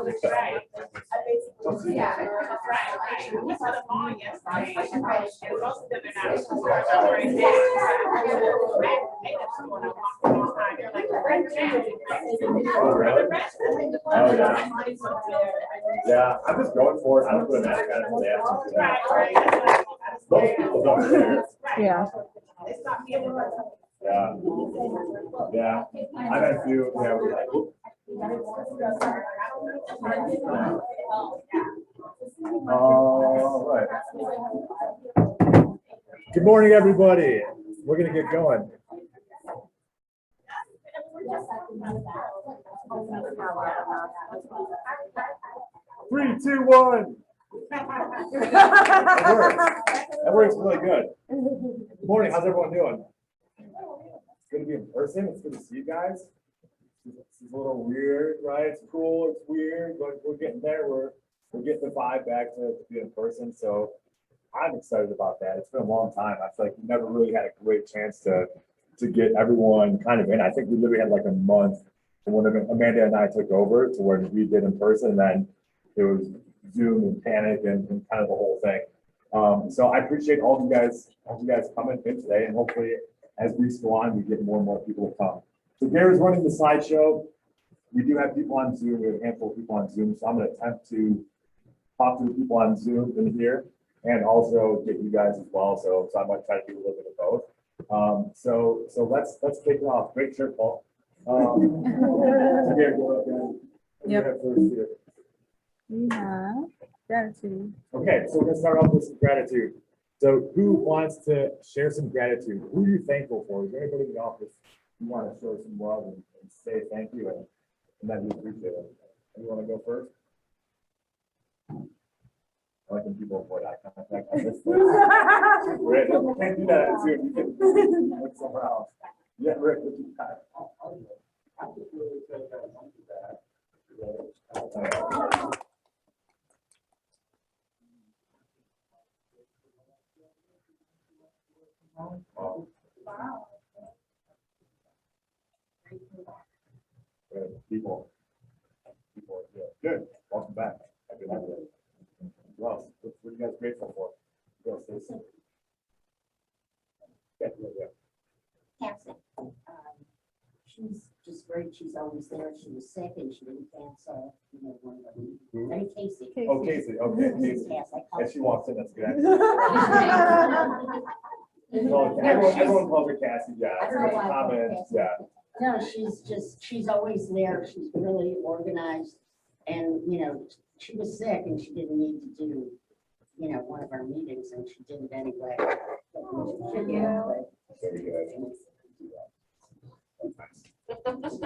Right. Yeah. Right. We saw the mall yesterday. And most of them are not. They're like, oh, really? Oh, yeah. Yeah, I'm just going for it. I don't put a mask on until they have to. Right. Most people don't care. Yeah. Yeah. Yeah. I've had a few, yeah, we're like, oop. All right. Good morning, everybody. We're gonna get going. 3, 2, 1. That works really good. Good morning. How's everyone doing? It's good to be in person. It's good to see you guys. It's a little weird, right? It's cool. It's weird, but we're getting there. We're getting the vibe back to be in person. So I'm excited about that. It's been a long time. I feel like we never really had a great chance to get everyone kind of in. I think we literally had like a month when Amanda and I took over to where we did in person, and then it was Zoom and panic and kind of the whole thing. So I appreciate all you guys coming in today, and hopefully as weeks go on, we get more and more people to come. So Gary's running the slideshow. We do have people on Zoom. We have a handful of people on Zoom, so I'm going to attempt to talk to the people on Zoom in here and also get you guys as well. So I might try to do a little bit of both. So let's kick it off. Great shirt, Paul. Gary, go ahead. Yep. We have gratitude. Okay, so we're gonna start off with some gratitude. So who wants to share some gratitude? Who are you thankful for? Is there anybody in the office who want to show some love and say thank you and then we appreciate it? You want to go first? I like when people avoid eye contact. Rick, you can't do that on Zoom. You can look somewhere else. Yeah, Rick, what you got? I'm just really excited that. Wow. People, yeah. Good. Welcome back. Happy to have you. Who else? What are you guys grateful for? Who else is? Cassie. She's just great. She's always there. She was sick and she didn't cancel. You know, one of them. I mean, Casey. Oh, Casey. Okay, Casey. Yes, I call If she walks in, that's good. No, Everyone calls her Cassie. Yeah. I don't know why I call her Comments. Cassie. Yeah. No, she's always there. She's really organized. And, you know, she was sick and she didn't need to do, you know, one of our meetings and she did it anyway. Very good.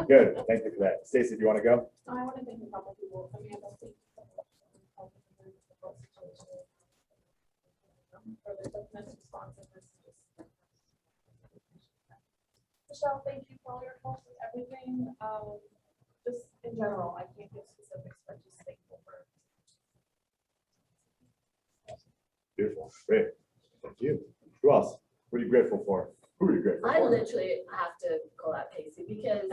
Good. Thank you for that. Stacey, do you want to go? I want to thank a couple people. Amanda, thank you so much for the quickness, responsiveness. Michelle, thank you for all your help with everything. Just in general, I can't give specifics, but just thankful for. Beautiful. Great. Thank you. Who else? What are you grateful for? Who are you grateful I for? literally have to call out Casey because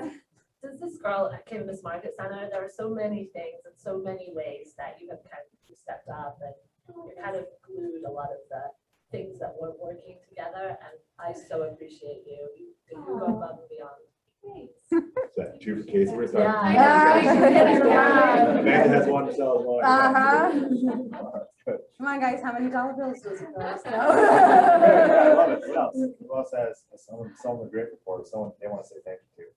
since this girl came to this market center, there are so many things and so many ways that you have kind of stepped up and you kind of glued a lot of the things that weren't working together. And I so appreciate you. You go above and beyond. Is that 2 for Casey? Where's that? Yeah. Amanda has one, Michelle has one. Good. Come on, guys. How many dollar bills does it cost? Good. I love it. What else? Who else has someone grateful for? Someone they want to say thank you to?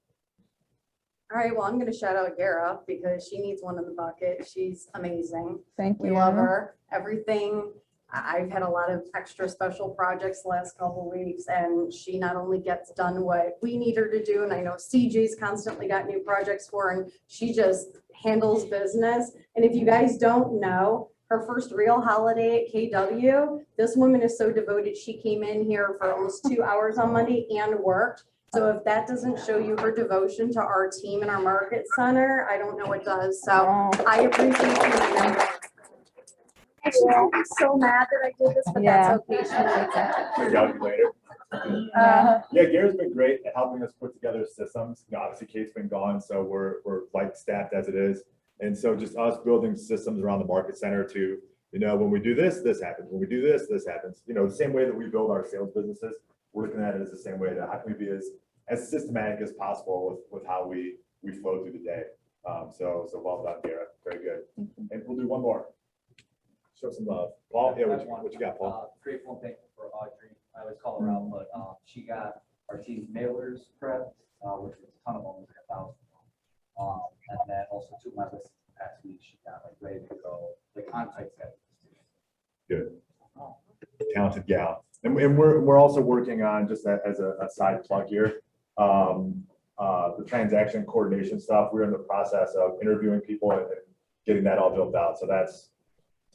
All right. Well, I'm going to shout out Gara because she needs one in the bucket. She's amazing. Thank We you. love her. Everything. I've had a lot of extra special projects the last couple of weeks, and she not only gets done what we need her to do, and I know CJ's constantly got new projects for her, and she just handles business. And if you guys don't know, her first real holiday at KW, this woman is so devoted. She came in here for almost 2 hours on Monday and worked. So if that doesn't show you her devotion to our team and our market center, I don't know what does. So I appreciate you. I'm so mad that I did this, but Yeah. that's okay. She likes it. Maybe I'll be later. Yeah, Gary's been great at helping us put together systems. You know, obviously Kate's been gone, so we're light staffed as it is. And so just us building systems around the market center to, when we do this, this happens. When we do this, this happens. The same way that we build our sales businesses, we're looking at it as the same way to how can we be as systematic as possible with how we flow through the day. So well done, Garrett. Very good. And we'll do one more. Show some love. Paul, yeah, what you got, Paul? Grateful and thankful for Audrey. I always call her out, but she got our team's mailers prepped, which was a ton of them, like 1,000. And then also two of my listings past week, she got like ready to go, like on-site schedule. Good. Talented gal. And we're also working on, just as a side plug here, the transaction coordination stuff. We're in the process of interviewing people and getting that all built out. So it's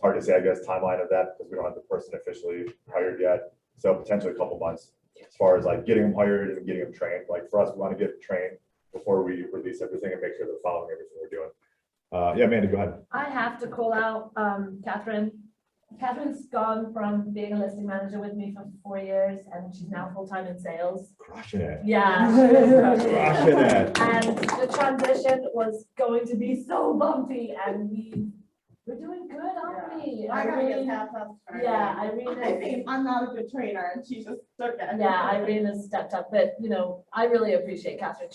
hard to say, I guess, timeline of that because we don't have the person officially hired yet. So potentially a couple months as far as like getting them hired and getting them trained. Like for us, we want to get trained before we release everything and make sure they're following everything we're doing. Yeah, Amanda, go ahead. I have to call out Catherine. Catherine's gone from being a listing manager with me for 4 years, and she's now full-time in sales. Crushing it. Yeah, she is crushing it. Crushing it. And the transition was going to be so bumpy, and we're doing good, aren't we? I gotta get Irene- half up. Yeah, Irene. I think I'm not a good trainer and she just took it. Yeah, Irene has stepped up, but I really appreciate Catherine.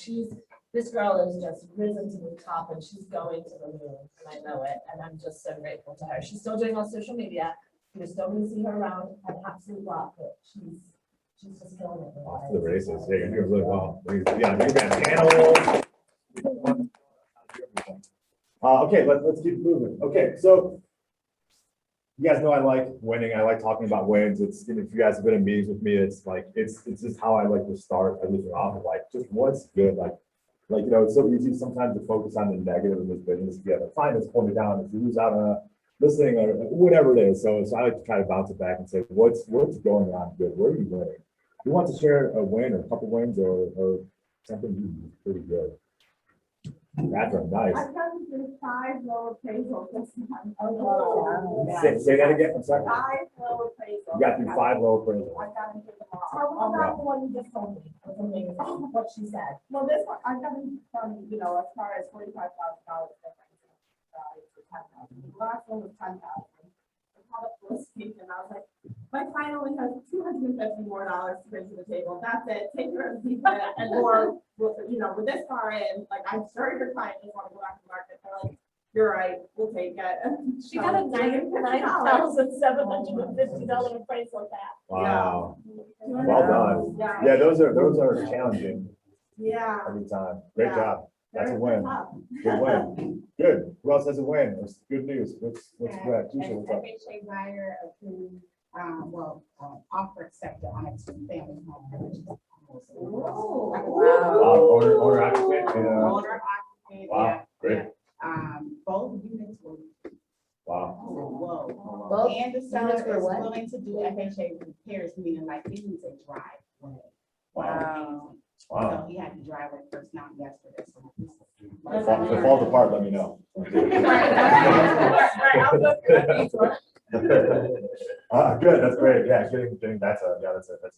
This girl is just risen to the top and she's going to the moon, and I know it, and I'm just so grateful to her. She's still doing our social media. You're still gonna see her around at absolute lot, but she's just killing it. Off to the races. Yeah, you're doing really well. Yeah, you got panel. Okay, let's keep moving. Okay, so you guys know I like winning. I like talking about wins. If you guys have been in meetings with me, it's just how I like to start everything off of, like, just what's good. It's so easy sometimes to focus on the negative in this business. If you have a client that's pulling me down, if you lose out on a listing or whatever it is. So I like to try to bounce it back and say, what's going on good? Where are you winning? You want to share a win or a couple wins or something you do pretty good. Catherine, nice. I've gotten through 5 low appraisals this month. Say that again. I'm sorry. 5 low appraisals. You got through 5 low appraisals. I've gotten through them all. Tell me about the one you just told me. It was amazing. What she said. Well, this one, I've gotten from, as far as $45,000 difference. To 10,000. The last one was 10,000. I called up the listing and I was like, my client only has $250 more to bring to the table. That's it. Take your leave it. And or, with this far in, like, I'm sure your client doesn't want to go back to the market. They're like, you're right, we'll take it. And She got a $9,750 appraisal back. Wow. Well done. Yeah, those are challenging Yeah. every time. Great Yeah. job. That's a They're win. tough. Good win. Good. Who else has a win? What's good news? What's good? Keisha, what's up? FHA buyer approved, offer accepted on a 2-family home. Owner occupant. Yeah. Owner occupant, Wow, yeah, great. yeah. Both units were, Wow. whoa. Both And the units seller were is what? willing to do FHA repairs, meaning like it needs a driveway. Wow. So Wow. he had the driveway first, not yesterday. So If it falls apart, let me know. Good. That's great. Yeah, getting that's a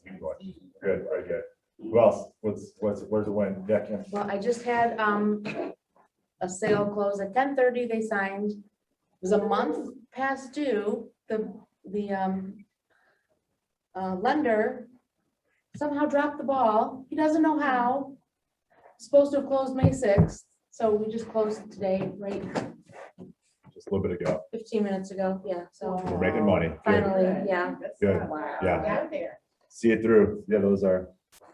huge one. Good, very good. Who else? Where's the win? Yeah, Kim. Well, I just had a sale close at 10:30. They signed. It was a month past due. The lender somehow dropped the ball. He doesn't know how. Supposed to have closed May 6th. So we just closed it today, right? Just a little bit ago. 15 minutes ago. Yeah. So We're making money. Good. finally, yeah. Good. Yeah. got there. See it through. Yeah, those are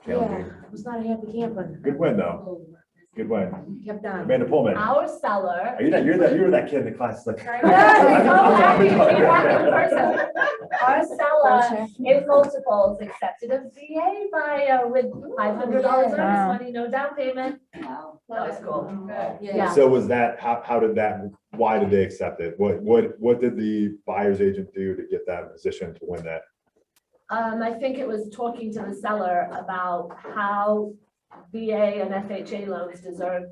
challenging. Yeah. It was not a happy camper. Good win though. Good win. Kept on. Amanda Pullman. Our seller. You were that kid in the class. Like, Our seller in multiples accepted a VA buyer with $500 earnest money, no down payment. That was cool. Yeah. So was that, why did they accept it? What did the buyer's agent do to get that position to win that? I think it was talking to the seller about how VA and FHA loans deserve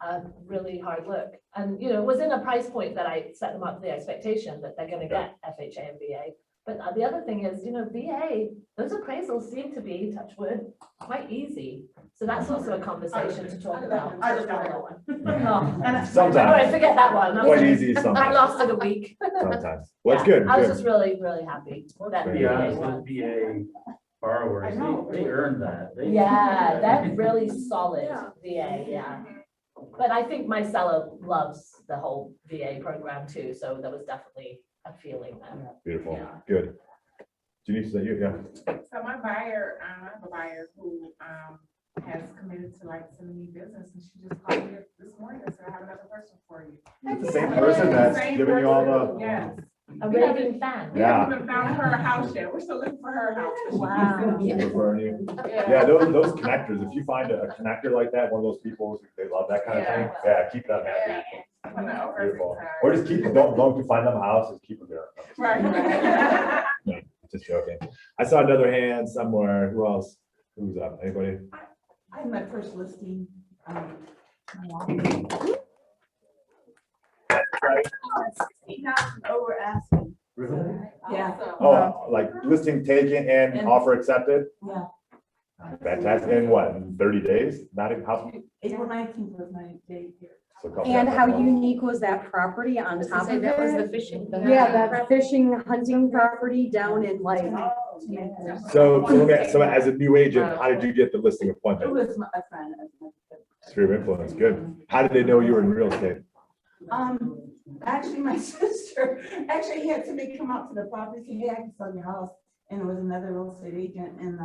a really hard look. And, it was in a price point that I set them up the expectation that they're gonna get FHA and VA. But the other thing is, VA, those appraisals seem to be, touch wood, quite easy. So that's also a conversation to talk about. I just got that one. Oh, Sometimes. all right, forget that one. Quite easy That sometimes. lasted a week. Sometimes. Well, that's Yeah, good. I was Good. just really, really happy that To To VA be honest, won. those VA borrowers, I know. they earned that. They- Yeah, they're really solid Yeah. VA, yeah. But I think my seller loves the whole VA program too, so there was definitely a feeling there. Beautiful. Yeah. Good. Denise, is that you? Yeah. So my buyer, I have a buyer who, has committed to like some new business, and she just called me this morning and said, I have another person for you. It's the same person that's Same giving you all person, the. Yes. A raving fan. We Yeah. haven't even found her a house yet. We're still looking for her house. Wow. She's referring you. Yeah. Yeah, those connectors, if you find a connector like that, one of those people, they love that kind of thing. Yeah, keep them happy. When the owner's Beautiful. retired. Or just keep, don't you find them a house, just keep them there. Right. No, just joking. I saw another hand somewhere. Who else? Who's up? Anybody? I'm my first listing. Over asking. Really? Yeah. Oh, like listing taken and And- offer accepted? Yeah. Fantastic. In what, in 30 days? Not even how? April 19th was my date here. so a couple- And how unique was that property on top of That was the it? fishing. Yeah, that fishing, hunting property down in like, So as a new agent, how did you get the listing It appointment? was a friend. Sphere of influence, good. How did they know you were in real estate? Actually, my sister, actually he had somebody come out to the property, say, hey, I can sell your house. And it was another real estate agent, and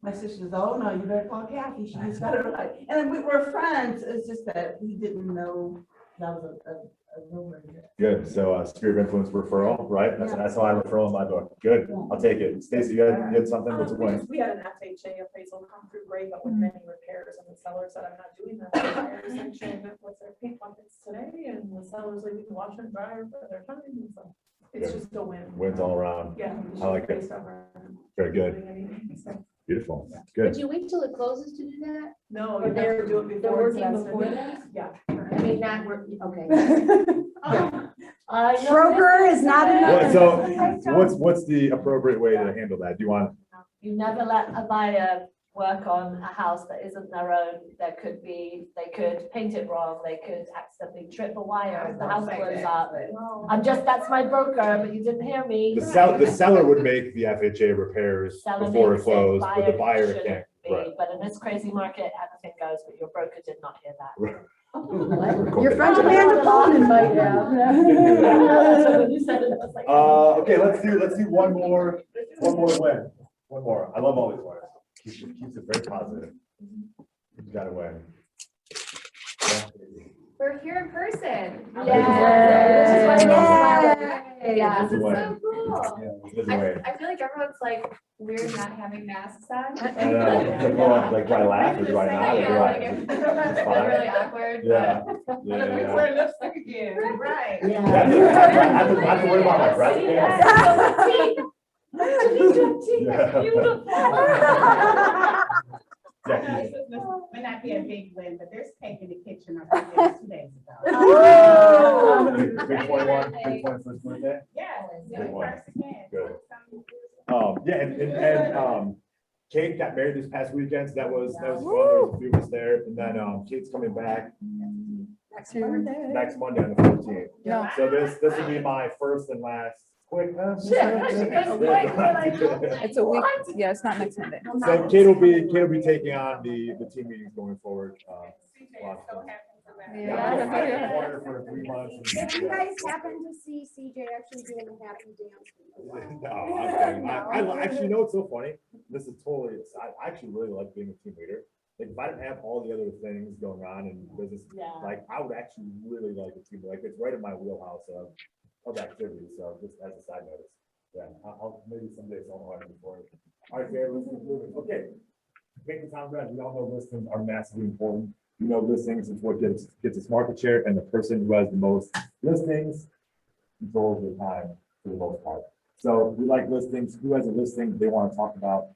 my sister was, oh, no, you better call Kathy, she just got it right. And then we were friends, it's just that we didn't know that was a rumor. Good, so sphere of influence referral, right? That's how I referral in my book. Good, I'll take it. Stacy, you had something, what's the point? We had an FHA appraisal come through great, but with many repairs, and the seller said, I'm not doing that. The buyers section, what's their paint buckets today, and the seller's leaving the washer and dryer for their time, and so it's Good. just a win. Wins all around. Yeah. I like it. based on our- Very good, So, beautiful, Would good. you wait till it closes to do that? No, Or you have to do it they're before. it's working vested. before that? Yeah. I mean, not work, okay. broker is not Well, enough. so what's the appropriate way to handle that? Do you want, You never let a buyer work on a house that isn't their own. They could paint it wrong, they could accidentally trip a wire, if the house blows up. That's my broker, but you didn't hear me. the seller would make the FHA repairs Seller before it makes closed, but the buyer shouldn't can't. be. Right. But in this crazy market, anything goes, but your broker did not hear that. Your friend Amanda Pullman might So have. when you said it, I was like. Okay, let's do one more win. One more. I love all these winners. Keeps it very positive. You gotta win. Yeah. We're here in person. Yeah. Yeah, This this is is way. so cool. This is the way. I feel like everyone's like weird not having masks on. I know. Like, do I laugh or do I not? Or do Yeah, I? like It's it's fine. really awkward. Yeah. but- Yeah. Wear lipstick again, right? I have to worry about my breath. Yeah. This may not be a big win, but there's cake in the kitchen. I think it was 2 days ago. Oh. Big 21, big 21st birthday. Yeah. Good one. First again. Good. Yeah, and Kate got married this past weekend, so that was fun. There was a few of us there, and then Kate's coming back Next Monday. next Monday on the 14th. Yeah. So this will be my first and last quick. It's a week, yeah, it's not next Monday. So Kate will be taking on the team meetings going forward. CJ is so happy for that. Yeah, I've wanted her for 3 months. If you guys happen to see CJ actually doing a happy dance. No, I'm kidding. I actually know it's so funny. This is totally, I actually really like being a team leader. Like if I didn't have all the other things going on in business, Yeah. like I would actually really like a team. Like it's right in my wheelhouse of activities. So just as a side notice, yeah, I'll maybe someday someone will have before. All right, Gary, let's keep moving. Okay. Make the town red. We all know listings are massively important. You know, listings is what gets us market share, and the person who has the most listings controls the time for the most part. So we like listings. Who has a listing they want to talk about?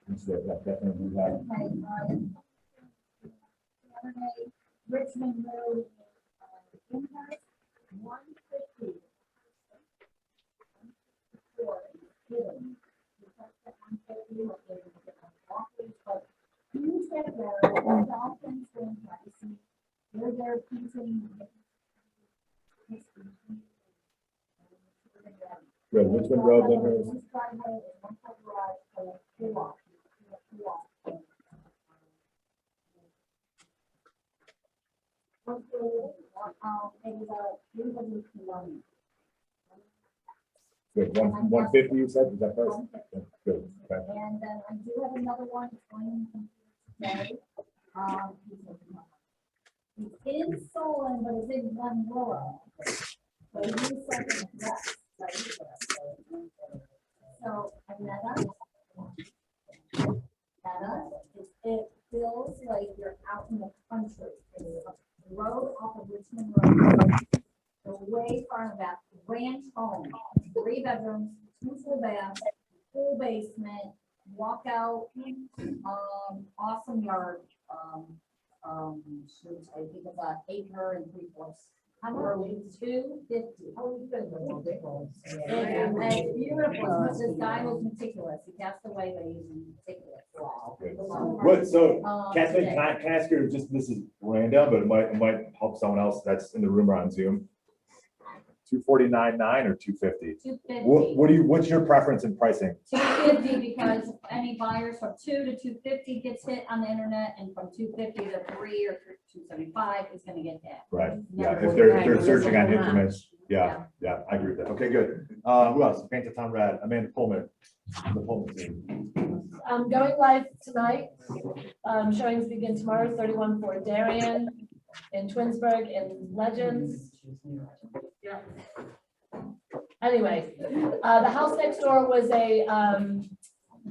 And so that definitely we have. Richmond Road, impact 150. Good, Richmond Road, Linhurst. Good, 150 you said, is that first? Good, okay. And then I do have another one, it's going today. It's in Solon, but it's in one borough. So you use something less, right? So Anetta, it feels like you're out in the country. It's a road off of Richmond Road. The way far in that ranch home, 3 bedrooms, 2 full baths, full basement, walkout, awesome yard. Shoot, I think it's an 1.75 acres. How much? 250. Oh, you could live on big ones. It's beautiful. This guy was meticulous. He passed away, but he was meticulous. Wow. What, so Kathleen, can I ask you, just, this is random, but it might help someone else that's in the room or on Zoom. 249.9 or 250? 250. What's your preference in pricing? 250 because any buyers from 2 to 250 gets hit on the internet, and from 250 to 3 or 275 is going to get hit. Right, yeah, Never if would they're have. searching on increments, yeah, I agree with that. Okay, good. Who else? Paint the town red, Amanda Pullman. The Pullman team. Going live tonight. Showings begin tomorrow, 31 for Darien, in Twinsburg, in Legends. Yeah. Anyway, the house next door was a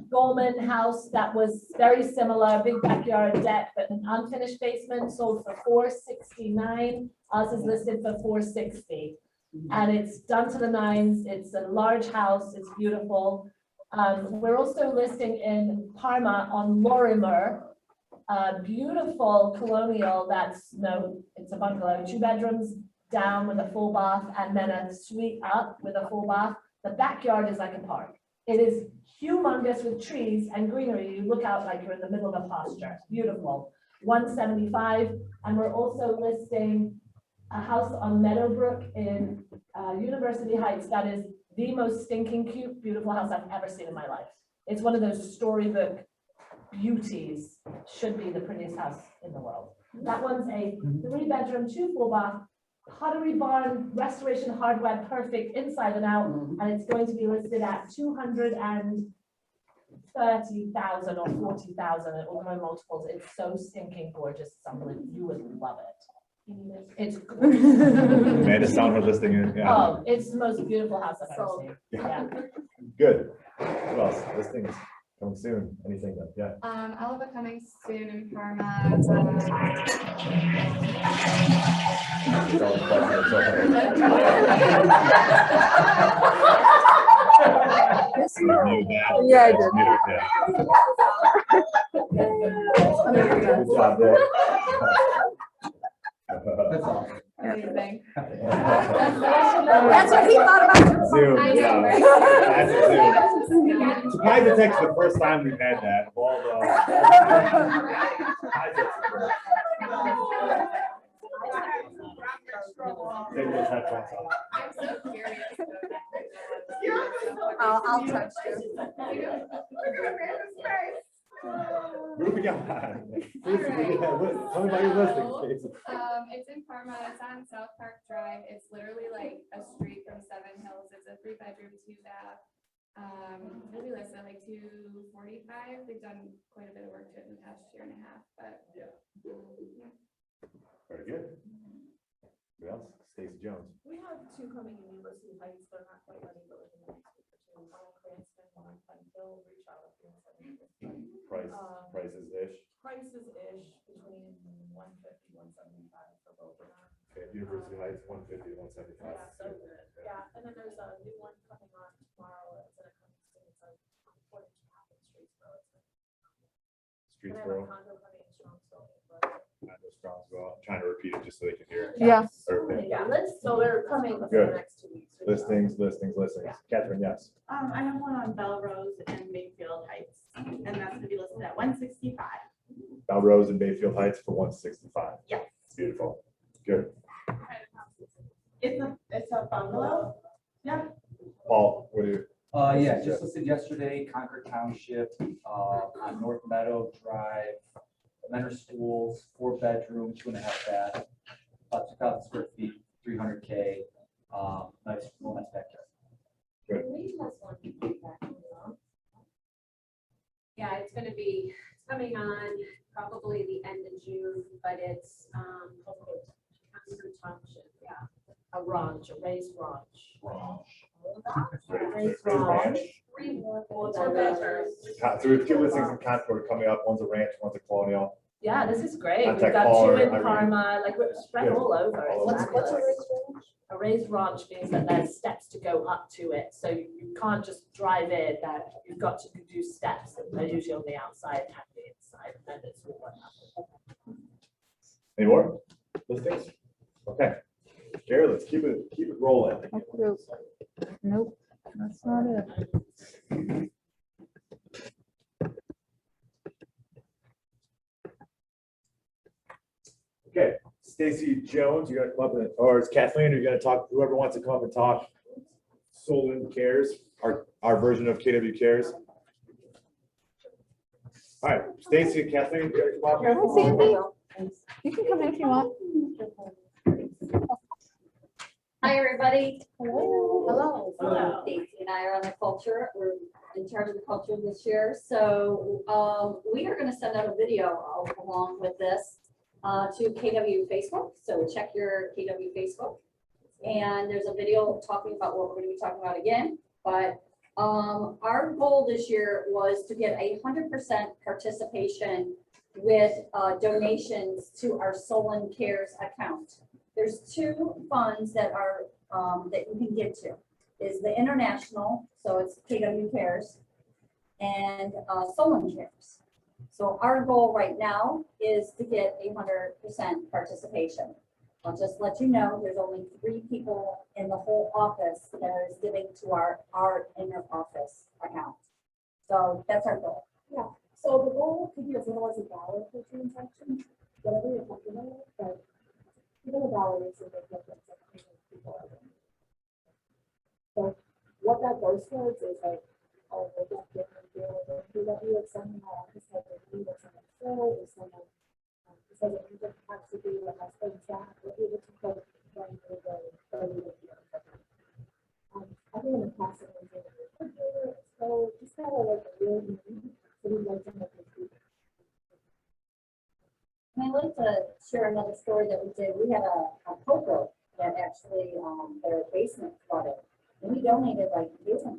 Goldman house that was very similar, big backyard deck, but an unfinished basement, sold for $469. Ours is listed for $460. And it's done to the nines. It's a large house. It's beautiful. We're also listing in Parma on Lorimer, a beautiful colonial it's a bungalow, 2 bedrooms down with a full bath, and then a suite up with a full bath. The backyard is like a park. It is humongous with trees and greenery. You look out like you're in the middle of a pasture. It's beautiful. $175. And we're also listing a house on Meadowbrook in University Heights that is the most stinking cute, beautiful house I've ever seen in my life. It's one of those storybook beauties. Should be the prettiest house in the world. That one's a 3 bedroom, 2 full bath, pottery barn, restoration hardware, perfect inside and out, and it's going to be listed at 230,000 or 40,000. It will go in multiples. It's so stinking gorgeous. It's unbelievable. You would love it. It's gorgeous. Amanda found her listing in, yeah. Oh, it's the most beautiful house I've ever seen. Yeah. Good. What else? Listings coming soon. Anything that, yeah. I'll have it coming soon in Parma. Yeah, I did. Good job, Dave. Amazing. That's what he thought about. Zoom, I know, yeah. right? That's a Zoom. Surprise detect's the first time we've had that. Of all the. Take those headphones off. I'm so curious. I'll text you. What do we got? Tell me about your listing, Casey. It's in Parma. It's on South Park Drive. It's literally like a street from Seven Hills. It's a 3 bedroom, 2 bath. It'll be listed at like $245. They've done quite a bit of work to it in the past 1.5 years, but yeah. Very good. Who else? Stacey Jones. We have 2 coming in University Heights. They're not quite ready, but within the next week or 2. One in Cranston, one in Penfield. Reach out if you're interested. Prices-ish. Prices-ish between 150, 175 for both of them. Okay, University Heights, 150 to 175. Yeah, so good. Yeah, and then there's a new one coming on tomorrow. It's gonna come soon. It's like according to Happy Streetsboro. And I have a Streetsboro. condo coming in Strongsville. I'm trying to repeat it just so they can hear. Yeah. Okay. Yeah, so they're coming within Good. the next 2 weeks. Listings. Catherine, yes. I have one on Belrose and Mayfield Heights, and that's gonna be listed at 165. Belrose and Bayfield Heights for 165. Yes. Beautiful. Good. It's a bungalow. Yep. Paul, What do you? Yeah, just listed yesterday, Concord Township, on North Meadow Drive, elementary schools, 4-bedroom, 2.5 bath, about 2,000 square feet, 300K, nice, real nice backyard. Yeah, it's gonna be, it's coming on probably the end of June, but it's, Concord Township, yeah. A ranch, a raised ranch. Raised ranch. So we have 2 listings in Concord coming up. One's a ranch, one's a colonial. Yeah, this is great. We've Contact got 2 caller, in Irene. Parma, like we're spread Yeah. all over. All It's over. fabulous. A raised ranch means that there's steps to go up to it, so you can't just drive in, that you've got to do steps, and they're usually on the outside and the inside, and it's all one up. Any more listings? Okay. Gary, let's keep it rolling. Nope, that's not it. Okay, Stacy Jones, you gotta come up and, or it's Kathleen, you're gonna talk, whoever wants to come up and talk. Solon Cares, our version of KW Cares. All right, Stacy and Kathleen, you gotta come up. Hi, Sandy. You can come in if you want. Hi, everybody. Hello. Hello. Stacy and I are on the culture. We're in charge of the culture this year. So we are going to send out a video along with this to KW Facebook. So check your KW Facebook. And there's a video talking about what we're going to be talking about again. But our goal this year was to get 100% participation with donations to our Solon Cares account. There's 2 funds that are that you can give to. Is the international, so it's KW Cares, and Solon Cares. So our goal right now is to get 100% participation. I'll just let you know, there's only 3 people in the whole office that is giving to our inner office account. So that's our goal. Yeah, so the goal could be as little as $1 per transaction, whatever you're comfortable with, but even $1 is a big difference. I think people are doing. So what that goes towards is like, oh, we're just different deal with KW, if someone in our office has a need, or someone full, or someone says it doesn't have to be a husband staff, we're able to put them to the I think in the past, it was a refrigerator, so just kind of like a real need, so we'd like to make it. And I'd like to share another story that we did. We had a poker that actually their basement flooded. And we donated like $500.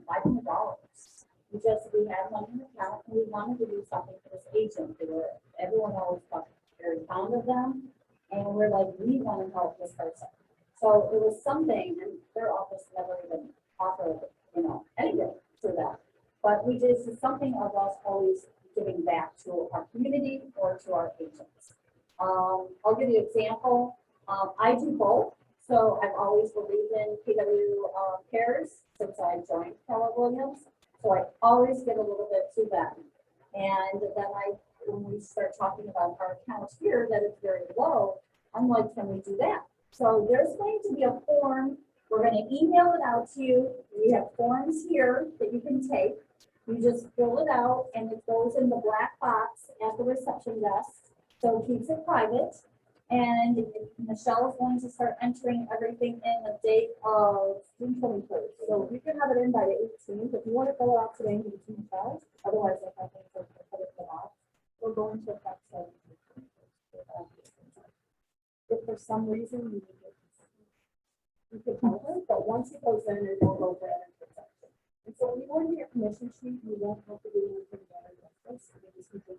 We had money in the account and we wanted to do something for this agent. Everyone always felt very fond of them. And we're like, we want to help this person. So it was something, and their office never even offered, anything for that. But we did something of us always giving back to our community or to our agents. I'll give you an example. I do both. So I've always believed in KW Cares since I joined Keller Williams. So I always give a little bit to them. And then when we start talking about our account here that is very low, I'm like, can we do that? So there's going to be a form. We're going to email it out to you. We have forms here that you can take. You just fill it out and it goes in the black box at the reception desk. So it keeps it private. And Michelle is going to start entering everything in the date of June 23rd. So you can have it in by the 18th. If you want to fill it out today, you can tell. Otherwise, if I think we'll put it off, we're going to affect it. If for some reason you could help it, but once it goes in, it will go there and protect it. And so when you go into your commission sheet, you won't have to do anything better than this. You just need to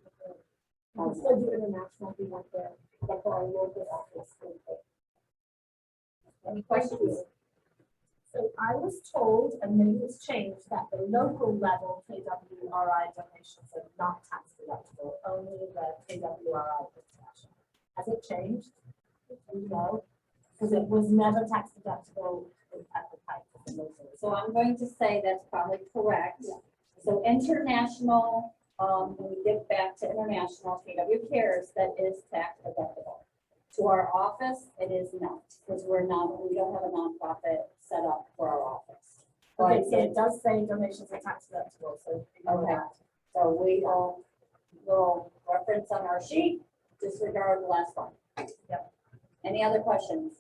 still do international if you want there, but for our local office. Any questions? So I was told, and maybe it's changed, that the local level KWRI donations are not tax deductible, only the KWRI international. Has it changed? No, because it was never tax deductible at the time. So I'm going to say that's probably correct. Yeah. So international, when we give back to international KW Cares, that is tax deductible. To our office, it is not, because we don't have a nonprofit set up for our office. But Okay, But so it does say donations are tax deductible, so. ignore Okay. that. So we will reference on our sheet, disregard the last one. Yep. Any other questions?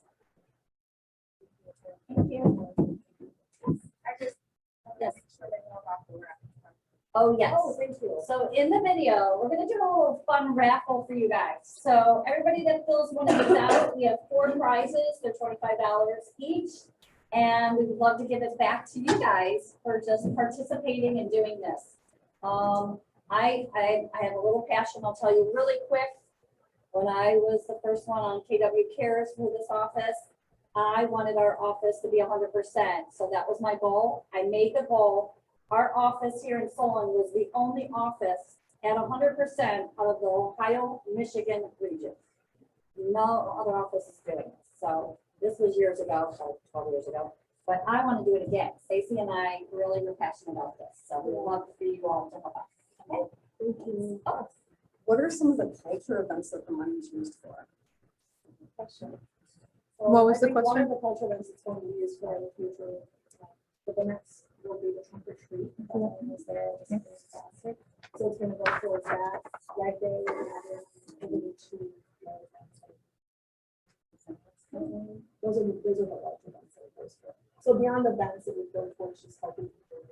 Thank you. Yes. Oh, yes. Oh, thank you. So in the video, we're gonna do a little fun raffle for you guys. So everybody that fills one of these out, we have 4 prizes. They're $25 each. And we would love to give it back to you guys for just participating and doing this. I have a little passion, I'll tell you really quick. When I was the first one on KW Cares for this office, I wanted our office to be 100%. So that was my goal. I made the goal. Our office here in Solon was the only office at 100% out of the Ohio, Michigan region. No other office is doing this. So this was years ago, so 12 years ago. But I want to do it again. Stacy and I really were passionate about this. So we would love for you all to help us. Okay? Thank you. What are some of the culture events that the money is used for? Question. What was the I think one of question? the culture events it's going to be used for in the future, but the next will be the trunk or treat. Is there, just fantastic. So it's gonna go towards that, like they added maybe 2. Those are the culture events that it goes for. So beyond events, it would go towards just helping people.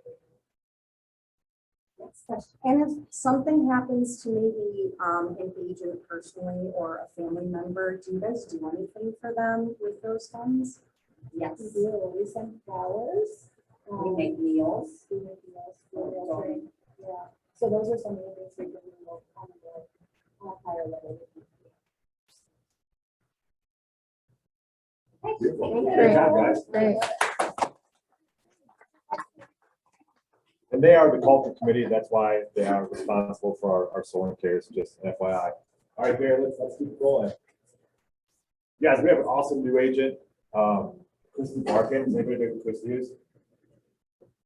Next question. And if something happens to maybe an agent personally or a family member, do you guys do anything for them with those funds? Yes. We do, we send flowers. We make meals. We make meals for meal train. Yeah, so those are some of the things we can do on a higher level. Great job, guys. Great. And they are the culture committee, that's why they are responsible for our Solon Cares, just FYI. All right, Barry, let's keep going. Guys, we have an awesome new agent, Christy Barkin. Does anybody know who Christy is?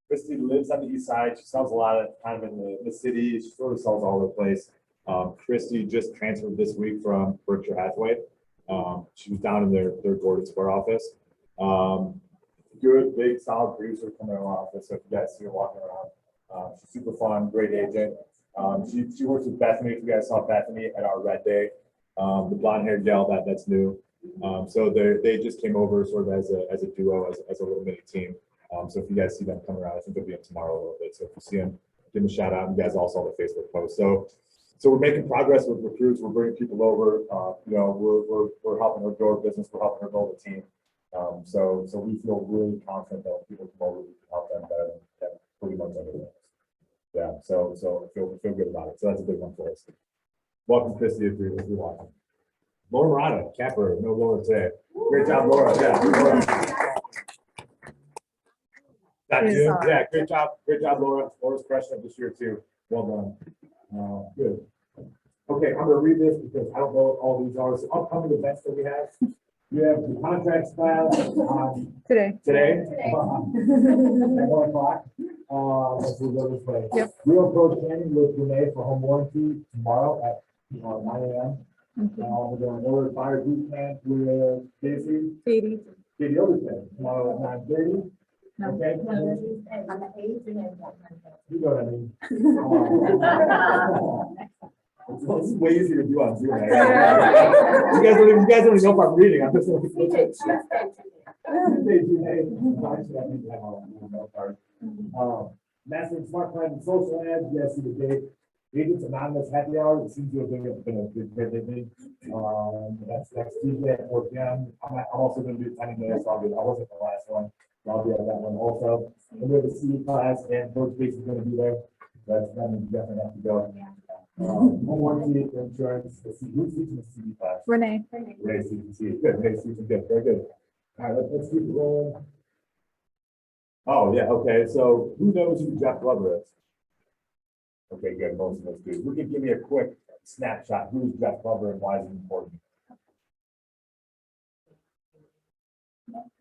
Christy lives on the east side. She sells a lot of kind of in the city. She sort of sells all over the place. Christy just transferred this week from Berkshire Hathaway. She was down in their Gordon Square office. Good, big, solid producer coming in our office. So if you guys see her walking around, she's super fun, great agent. She works with Bethany. If you guys saw Bethany at our Red Day, the blonde haired gal that's new. So they just came over sort of as a duo, as a little mini team. So if you guys see them coming around, I think they'll be in tomorrow a little bit. So if you see them, give them a shout out. You guys all saw the Facebook post. So we're making progress with recruits. We're bringing people over. We're helping her grow her business. We're helping her build a team. So we feel really confident that when people come over, we can help them better than pretty much everything else. Yeah. So I feel good about it. So that's a big one for us. Welcome, Christy, if you're watching. Laura Murata, capper, no Laura today. Great job, Laura. Yeah. Laura. That Jim? Yeah, great job, Laura. Laura's crushing it this year too. Well done. Good. Okay, I'm gonna read this because I don't know what all these are. So upcoming events that we have. We have the contracts class Today. today. At 1 o'clock. Let's go this way. Yep. Real approach training with Renee for home warranty tomorrow at 9 a.m. We're going over fire boot camp with Casey. Katie Overton tomorrow at 9:30. Okay. You know what I mean. It's way easier to do on Zoom. You guys don't even know if I'm reading. I'm just Mastering smart plans and social ads. You guys see the date. Agents Anonymous Happy Hour. It seems to have been a good thing. That's next Tuesday at 4 p.m. I'm also going to be attending this. I wasn't the last one. I'll be at that one also. And we have a CE class, and Coach Bates is going to be there. That's you definitely have to go. Home warranty, insurance. Who's teaching the CE class? Renee. Renee teaches CE. Good. Renee teaches good. Very good. All right, let's keep it rolling. Oh yeah. Okay. So who knows who Jeff Glover is? Okay, good. Most of us do. Who can give me a quick snapshot? Who's Jeff Glover and why is he important?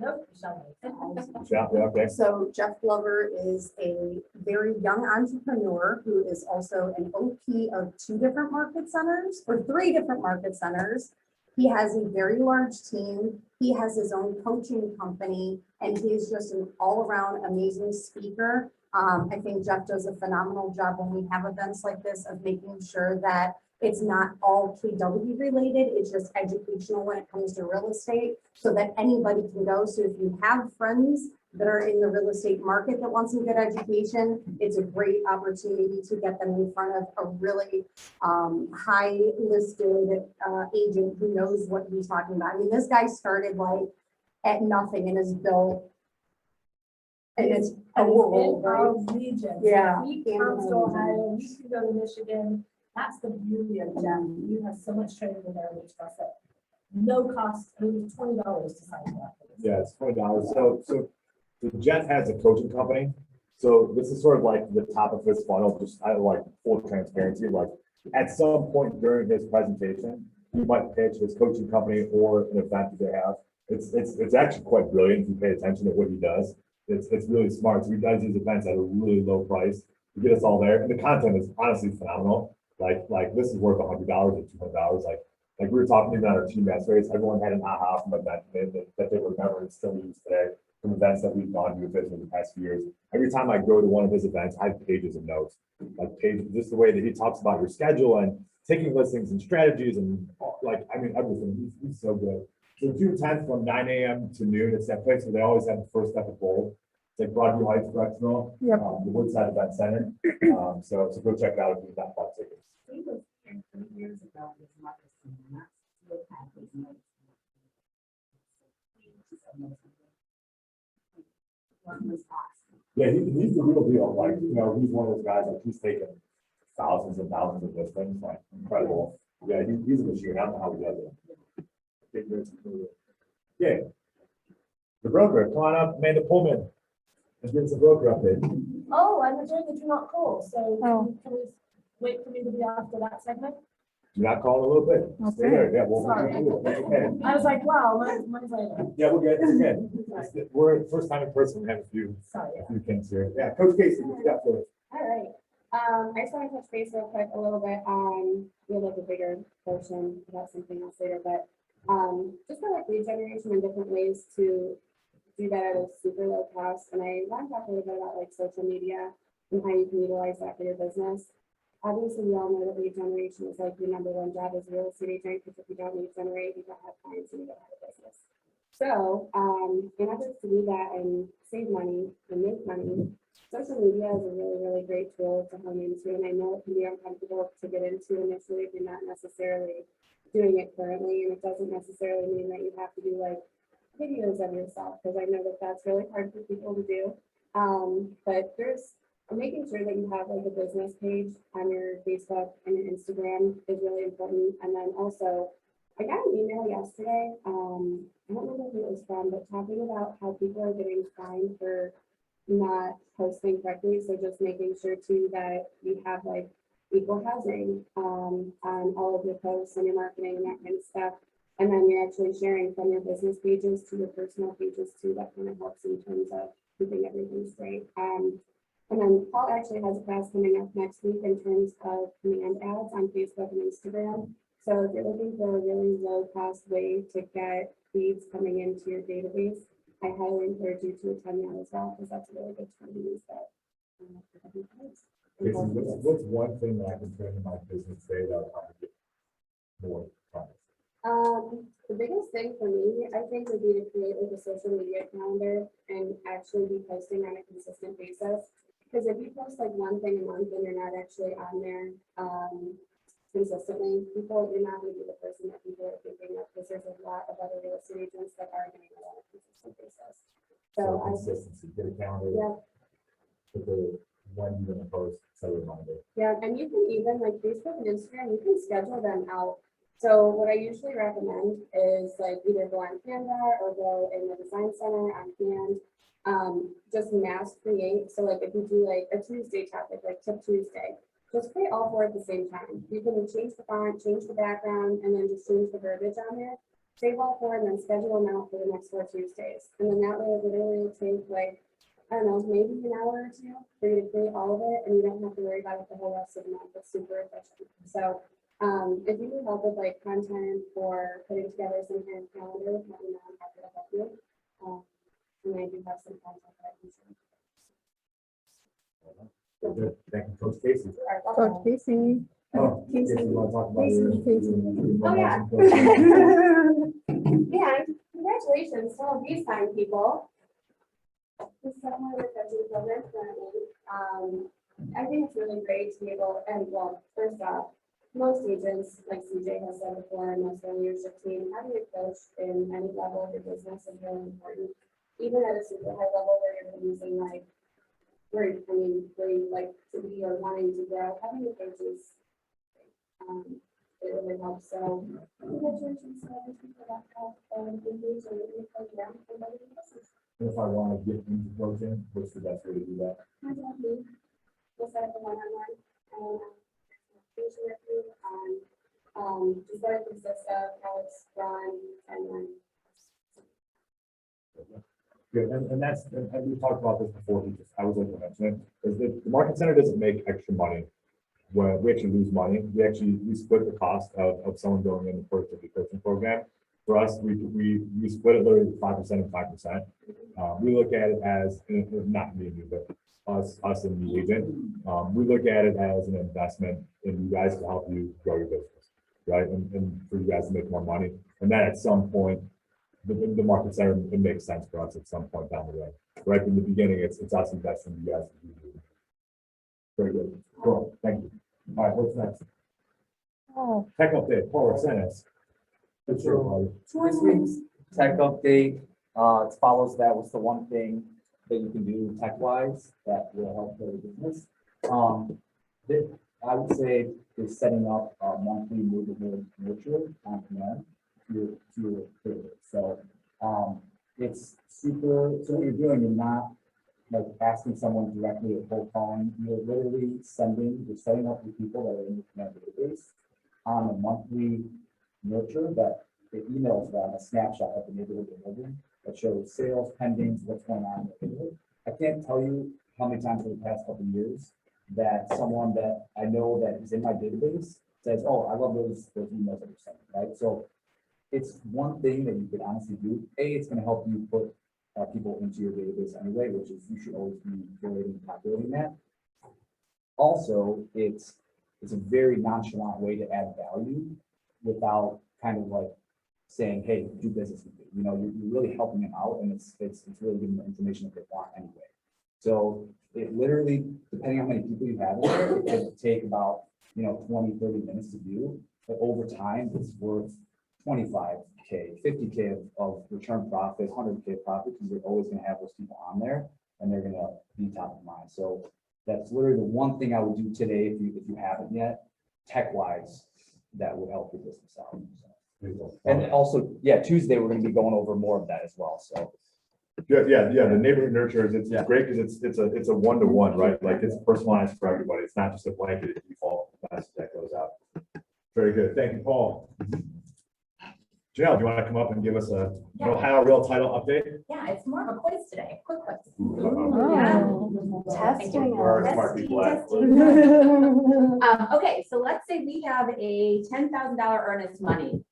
Okay. So Jeff Glover is a very young entrepreneur who is also an OP of 2 different market centers or 3 different market centers. He has a very large team. He has his own coaching company, and he is just an all-around amazing speaker. I think Jeff does a phenomenal job when we have events like this of making sure that it's not all KW related, it's just educational when it comes to real estate, so that anybody can go. So if you have friends that are in the real estate market that want some good education, it's a great opportunity to get them in front of a really high listed agent who knows what he's talking about. I mean, this guy started like at nothing and has built, and it's a world, In our right? region. Yeah. We comes to Ohio, we can go to Michigan. That's the beauty of Jeff. You have so much training in there, which was at no cost, I mean, $20 to sign up. Yeah, it's $20. So Jeff has a coaching company. So this is sort of like the top of his funnel, just I like full transparency. Like at some point during his presentation, he might pitch his coaching company or an event that they have. It's actually quite brilliant if you pay attention to what he does. It's really smart. So he does these events at a really low price to get us all there. And the content is honestly phenomenal. Like this is worth $100 or $200. Like we were talking about our team master race, everyone had an aha from event that they remember and still use today from events that we've gone to with his in the past few years. Every time I go to one of his events, I have pages of notes, like pages, just the way that he talks about your schedule and taking listings and strategies and like, I mean, everything. He's so good. So June 10th from 9 a.m. to noon, it's that place where they always have the first step of bold. It's like Broadview Heights Correctional, Yep. The Woodside Event Center. So go check it out if you've not bought tickets. He was here 3 years ago with Marcus, and that's what happened. Was awesome. Yeah, he's the real deal. Like, you know, he's one of those guys, like he's taken thousands and thousands of listings, like incredible. Yeah, he's a machine. I don't know how he does it. Yeah. The broker, come on up, Amanda Pullman. Let's get some broker update. Oh, I'm doing the do not call, so Oh. can we wait for me to be after that segment? Do not call in a little bit. Stay there. Yeah, Sorry. okay. I was like, wow, mine's later. Yeah, we'll get it. We're first time in person. We have Sorry. a few things here. Yeah, Coach Casey, what you got for us? All right. I just want to touch base real quick a little bit on, we'll look a bigger portion about something else later, but just for like lead generation and different ways to do that at a super low cost. And I want to talk a little bit about like social media and how you can utilize that for your business. Obviously, we all know that lead generation is like your number one job as a real estate agent, because if you don't lead generate, you don't have clients and you don't have a business. So in order to do that and save money and make money, social media is a really, really great tool to hone into. And I know it can be uncomfortable to get into initially if you're not necessarily doing it currently. And it doesn't necessarily mean that you have to do like videos of yourself, because I know that that's really hard for people to do. But there's making sure that you have like a business page on your Facebook and your Instagram is really important. And then also, I got an email yesterday. I don't remember who it was from, but talking about how people are getting fined for not posting correctly. So just making sure too that you have like equal housing on all of your posts and your marketing and that kind of stuff. And then you're actually sharing from your business pages to your personal pages too. That kind of helps in terms of keeping everything straight. And then Paul actually has a class coming up next week in terms of command ads on Facebook and Instagram. So if you're looking for a really low cost way to get leads coming into your database, I highly encourage you to attend that as well, because that's a really good time to use that. Casey, what's one thing that I can put in my business today that I'll probably get more from? The biggest thing for me, I think, would be to create like a social media calendar and actually be posting on a consistent basis. Because if you post like one thing a month and you're not actually on there consistently, you're not going to be the person that people are thinking of, because there's a lot of other real estate agents that are doing it on a consistent basis. So I just, Consistency, get a calendar. yeah. Put the when you're gonna post, set a reminder. Yeah, and you can even like Facebook and Instagram, you can schedule them out. So what I usually recommend is like either go on Canva or go in the design center on hand. Just mass create. So like if you do like a Tuesday topic, like Tip Tuesday, just create all four at the same time. You can change the font, change the background, and then just change the verbiage on there. Save all four and then schedule them out for the next 4 Tuesdays. And then that way it literally will take like, I don't know, maybe an hour or two for you to create all of it, and you don't have to worry about it the whole rest of the month. It's super efficient. So If you need help with like content or putting together some kind of calendar, let me know, I'm happy to help you. And I do have some content that I can send. Good. Thank you, Coach Casey. Coach Casey. Oh, Casey, you want to talk about Oh, yeah. Yeah, congratulations to all these fine people. This is my coaching program currently. I think it's really great to be able, and well, first off, most agents, like CJ has said before, and most of the leadership team, having a coach in any level of your business is really important. Even at a super high level where you're using like, where you like to be or wanting to grow, having a coach is, it really helps. So congratulations to all the people that have engaged in the program and other business. If I want to get into coaching, what's the best way to do that? Contact me. We'll set up a one-on-one and conversation with you on just what it consists of, how it's run, and then. Good, and that's, and we talked about this before, I was like to mention it, is that the market center doesn't make extra money when we actually lose money. We split the cost of someone going in the productivity coaching program. For us, we split it literally 5% and 5%. We look at it as, not me and you, but us and the agent. We look at it as an investment in you guys to help you grow your business, right? And for you guys to make more money. And then at some point, the market center, it makes sense for us at some point down the road. Right from the beginning, it's us investing in you guys. Very good. Cool. Thank you. All right, what's next? Oh. Tech update, Paul Arsenis. Good show, Paul. This week's tech update, it follows that was the one thing that you can do tech-wise that will help your business. I would say is setting up a monthly neighborhood nurture on command to your favorite. So it's super, so what you're doing, you're not like asking someone directly at cold calling, you're literally you're setting up the people that are in your command database on a monthly nurture that it emails them a snapshot of the neighborhood they're living that shows sales, pendings, what's going on in the neighborhood. I can't tell you how many times in the past couple of years that someone that I know that is in my database says, oh, I love those emails that you're sending, right? So it's one thing that you could honestly do. It's going to help you put people into your database anyway, which is you should always be curating and populating that. Also, it's a very nonchalant way to add value without kind of like saying, hey, do business with me. You know, you're really helping them out, and it's really giving them information that they want anyway. So it literally, depending on how many people you have in there, it could take about 20, 30 minutes to do. But over time, it's worth 25K, 50K of return profit, 100K profit, because you're always going to have those people on there, and they're going to be top of mind. So that's literally the one thing I would do today if you haven't yet, tech-wise, that would help your business out. And also, Tuesday we're going to be going over more of that as well. So Yeah. The neighborhood nurturers, it's great because it's a one-to-one, right? Like it's personalized for everybody. It's not just a blanket default message that goes out. Very good. Thank you, Paul. Janelle, do you want to come up and give us a real title update? Yeah, it's more of a quiz today, quick quiz. Testing. Where are smart people at? Okay, so let's say we have a $10,000 earnest money.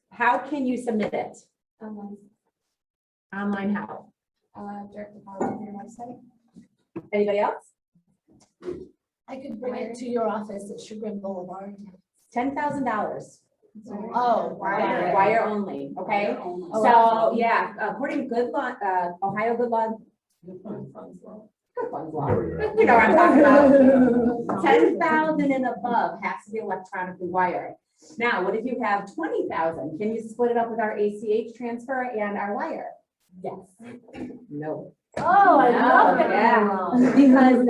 How can you submit it? Online how? Direct deposit on your website. Anybody else? I could bring it to your office at Sugar Boulevard. $10,000. Oh, Wire only, okay? So, yeah, according to good law, Ohio good law. Good funds law. You know what I'm talking about. 10,000 and above has to be electronically wired. Now, what if you have 20,000? Can you split it up with our ACH transfer and our wire? Yes. No. Oh, I love that. Yeah, because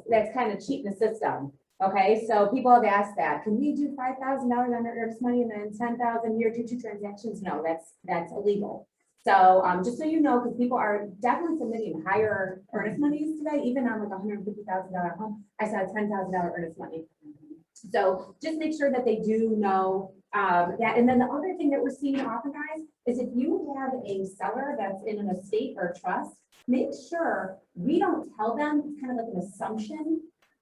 that's kind of cheating the system. Okay, so people have asked that. Can we do $5,000 on our earnest money and then 10,000 here, do 2 transactions? No, that's illegal. So just so you know, because people are definitely submitting higher earnest monies today, even on like $150,000 home. I saw a $10,000 earnest money. So just make sure that they do know that. And then the other thing that we're seeing often, guys, is if you have a seller that's in an estate or trust, make sure we don't tell them, it's kind of like an assumption.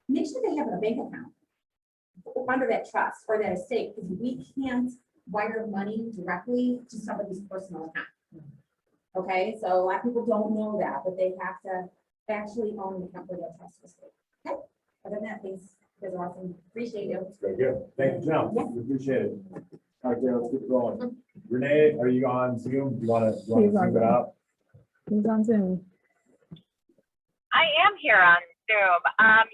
Make sure they have a bank account. under that trust or that estate, because we can't wire money directly to somebody's personal account. Okay, so a lot of people don't know that, but they have to actually own the account for that trust estate. Okay, other than that, thanks, you guys are awesome, appreciate you. Very good. Thank you, John. We appreciate it. All right, let's keep going. Renee, are you on Zoom? Do you want to He's on zoom it Zoom. out? He's on Zoom. I am here on Zoom.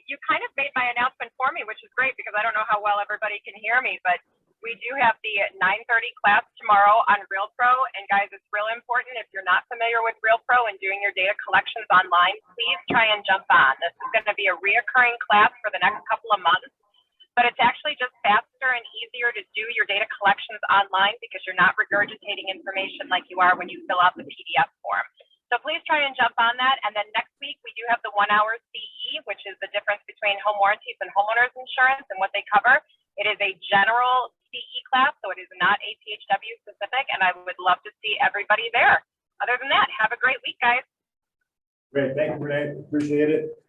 You kind of made my announcement for me, which is great because I don't know how well everybody can hear me, but we do have the 9:30 class tomorrow on RealPro. And guys, it's real important. If you're not familiar with RealPro and doing your data collections online, please try and jump on. This is going to be a reoccurring class for the next couple of months, but it's actually just faster and easier to do your data collections online because you're not regurgitating information like you are when you fill out the PDF form. So please try and jump on that. And then next week, we do have the 1 hour CE, which is the difference between home warranties and homeowners insurance and what they cover. It is a general CE class, so it is not APHW specific, and I would love to see everybody there. Other than that, have a great week, guys. Great, thank you, Renee. Appreciate it.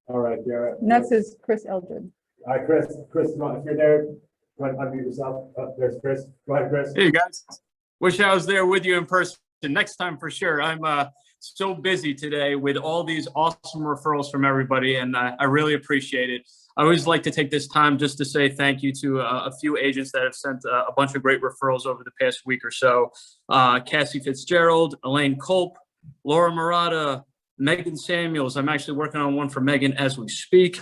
All right, Garrett. Next is Chris Eldred. All right, Chris, if you're there, go ahead and unmute yourself. There's Chris. Go ahead, Chris. Hey, guys. Wish I was there with you in person next time for sure. I'm so busy today with all these awesome referrals from everybody, and I really appreciate it. I always like to take this time just to say thank you to a few agents that have sent a bunch of great referrals over the past week or so. Cassie Fitzgerald, Elaine Culp, Laura Murata, Megan Samuels. I'm actually working on one for Megan as we speak.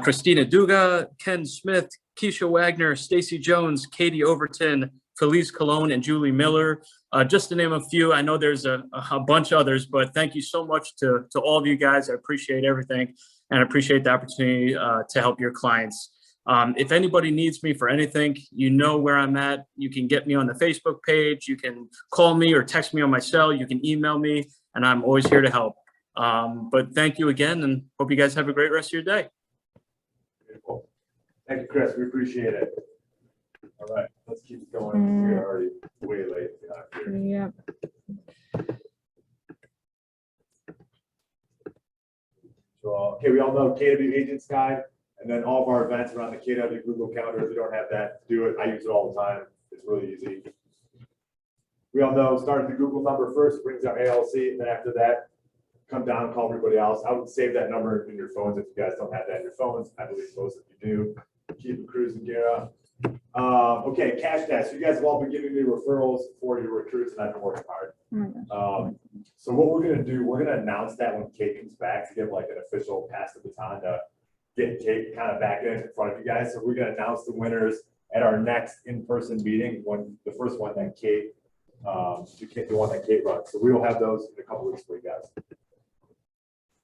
Christina Duga, Ken Smith, Keisha Wagner, Stacy Jones, Katie Overton, Felice Cologne, and Julie Miller. Just to name a few. I know there's a bunch others, but thank you so much to all of you guys. I appreciate everything and I appreciate the opportunity to help your clients. If anybody needs me for anything, you know where I'm at. You can get me on the Facebook page. You can call me or text me on my cell. You can email me, and I'm always here to help. But thank you again, and hope you guys have a great rest of your day. Beautiful. Thank you, Chris. We appreciate it. All right, let's keep going. We're already way late. Yep. So, okay, we all know KW Agents Guide, and then all of our events are on the KW Google Calendar. If you don't have that, do it. I use it all the time. It's really easy. We all know start at the Google number first, brings our ALC, and then after that, come down and call everybody else. I would save that number in your phones if you guys don't have that in your phones. I believe most of you do. Keep it cruising, Gara. Okay, cash dash. You guys have all been giving me referrals for your recruits, and I've been working hard. So what we're gonna do, we're gonna announce that when Kate comes back to give like an official pass the baton to get Kate kind of back in front of you guys. So we're gonna announce the winners at our next in-person meeting, the first one that Kate, the one that Kate runs. So we will have those in a couple weeks for you guys.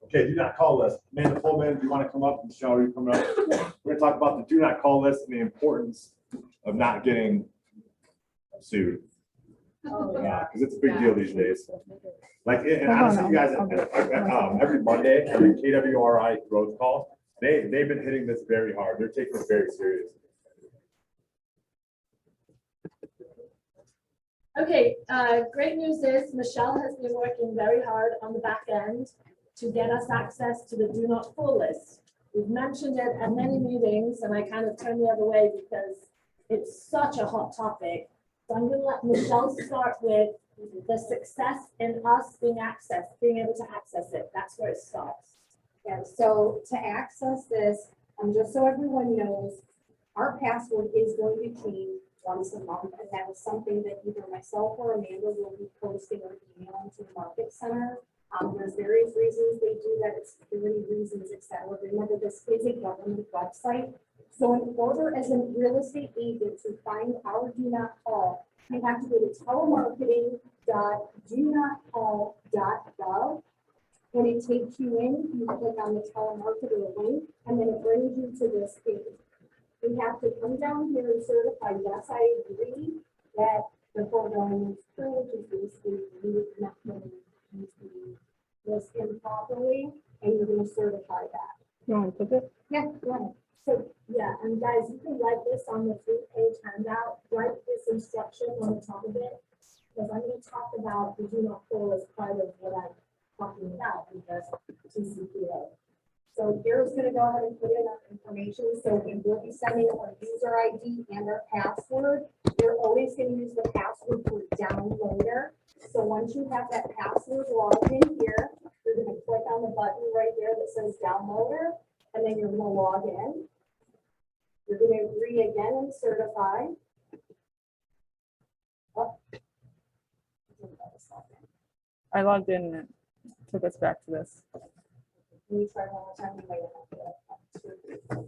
Okay, do not call list. Amanda Pullman, do you want to come up? Michelle, are you coming up? We're gonna talk about the do not call list and the importance of not getting sued. Because it's a big deal these days. Like, and honestly, you guys, every Monday, every KWRI growth call, they've been hitting this very hard. They're taking it very serious. Okay, great news is Michelle has been working very hard on the back end to get us access to the do not call list. We've mentioned it at many meetings, and I kind of turn the other way because it's such a hot topic. So I'm going to let Michelle start with the success in us being able to access it. That's where it starts. Yeah, so to access this, just so everyone knows, our password is going to be changed once a month, and that is something that either myself or Amanda will be posting or emailing to the Market Center. There's various reasons they do that, it's security reasons, etc. Remember, this is a government website. So in order as a real estate agent to find our do not call, you have to go to telemarketing.donotcall.gov. And it takes you in, you click on the telemarketer link, and then it brings you to this page. You have to come down here and certify, yes, I agree that the foregoing is true, which is basically you not going to list improperly, and you're going to certify that. You want to put it? Yeah, go ahead. So, yeah, and guys, you can write this on the 3-page handout, write this instruction on the top of it, because I'm going to talk about the do not call as part of what I'm talking about, because TCPA. So Gary's going to go ahead and put in our info. information, so we will be sending our user ID and our password. You're always gonna use the password for downloader. So once you have that password logged in here, you're gonna click on the button right there that says downloader, and then you're gonna log in. You're gonna agree again and certify. Oh. I logged in and it took us back to this. Can you try one more time? You might have to.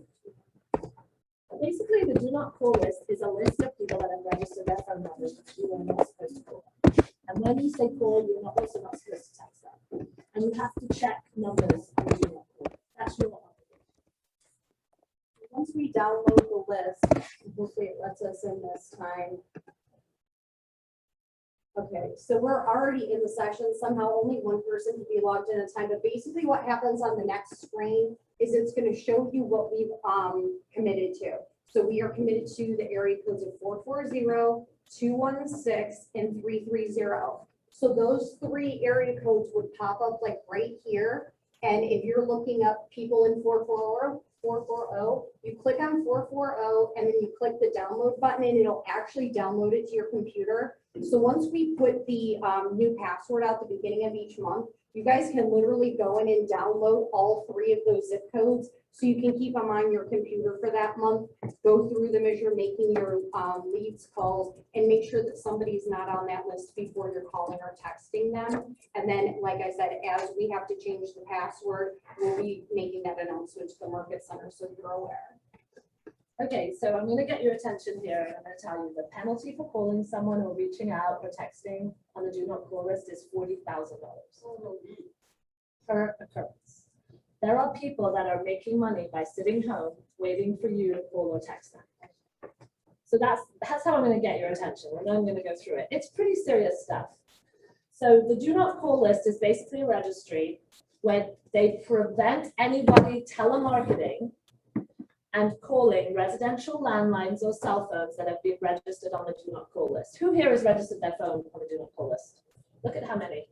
Basically, the do not call list is a list of people that have registered their phone numbers that you are not supposed to call. And when you say call, you're also not supposed to text them. And you have to check numbers on do not call. That's your obligation. Once we download the list, hopefully it lets us in this time. Okay, so we're already in the session. Somehow only one person can be logged in at a time, but basically what happens on the next screen is it's going to show you what we've committed to. So we are committed to the area codes of 440, 216, and 330. So those 3 area codes would pop up like right here. And if you're looking up people in 440, you click on 440 and then you click the download button and it'll actually download it to your computer. So once we put the new password out the beginning of each month, you guys can literally go in and download all 3 of those zip codes so you can keep them on your computer for that month, go through them as you're making your leads calls and make sure that somebody's not on that list before you're calling or texting them. And then, like I said, as we have to change the password, we'll be making that announcement to the Market Center so you're aware. Okay, so I'm gonna get your attention here, and I'm gonna tell you the penalty for calling someone or reaching out or texting on the do not call list is $40,000 per occurrence. There are people that are making money by sitting home waiting for you to call or text them. So that's how I'm gonna get your attention, and then I'm gonna go through it. It's pretty serious stuff. So the do not call list is basically a registry where they prevent anybody telemarketing and calling residential landlines or cell phones that have been registered on the do not call list. Who here has registered their phone on the do not call list? Look at how many.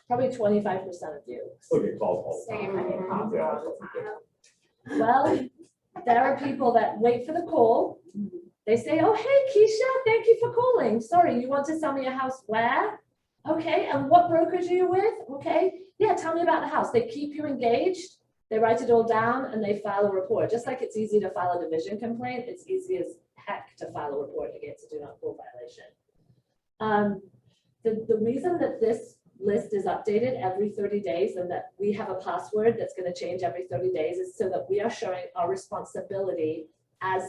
Probably 25% of you. Still get calls all the time. Yeah. Well, there are people that wait for the call. They say, oh, hey, Keisha, thank you for calling. Sorry, you want to sell me a house where? Okay, and what brokerage are you with? Okay, yeah, tell me about the house. They keep you engaged. They write it all down and they file a report. Just like it's easy to file a division complaint, it's easy as heck to file a report against a do not call violation. The reason that this list is updated every 30 days and that we have a password that's going to change every 30 days is so that we are showing our responsibility as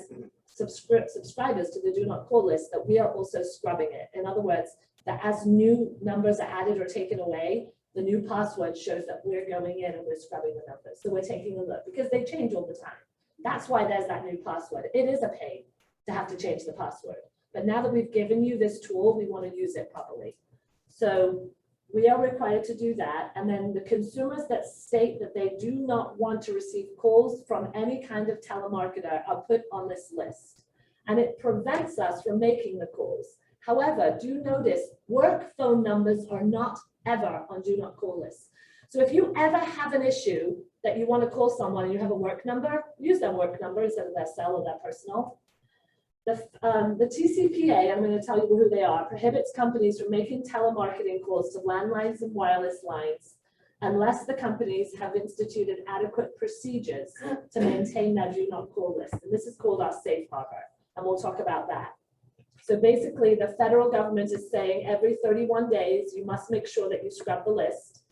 subscribers to the do not call list, that we are also scrubbing it. In other words, that as new numbers are added or taken away, the new password shows that we're going in and we're scrubbing the numbers. So we're taking a look because they change all the time. That's why there's that new password. It is a pain to have to change the password. But now that we've given you this tool, we want to use it properly. So we are required to do that. And then the consumers that state that they do not want to receive calls from any kind of telemarketer are put on this list. And it prevents us from making the calls. However, do notice work phone numbers are not ever on do not call lists. So if you ever have an issue that you want to call someone and you have a work number, use their work number instead of their cell or their personal. The TCPA, I'm going to tell you who they are, prohibits companies from making telemarketing calls to landlines and wireless lines unless the companies have instituted adequate procedures to maintain their do not call list. And this is called our safe harbor, and we'll talk about that. So basically, the federal government is saying every 31 days, you must make sure that you scrub the list.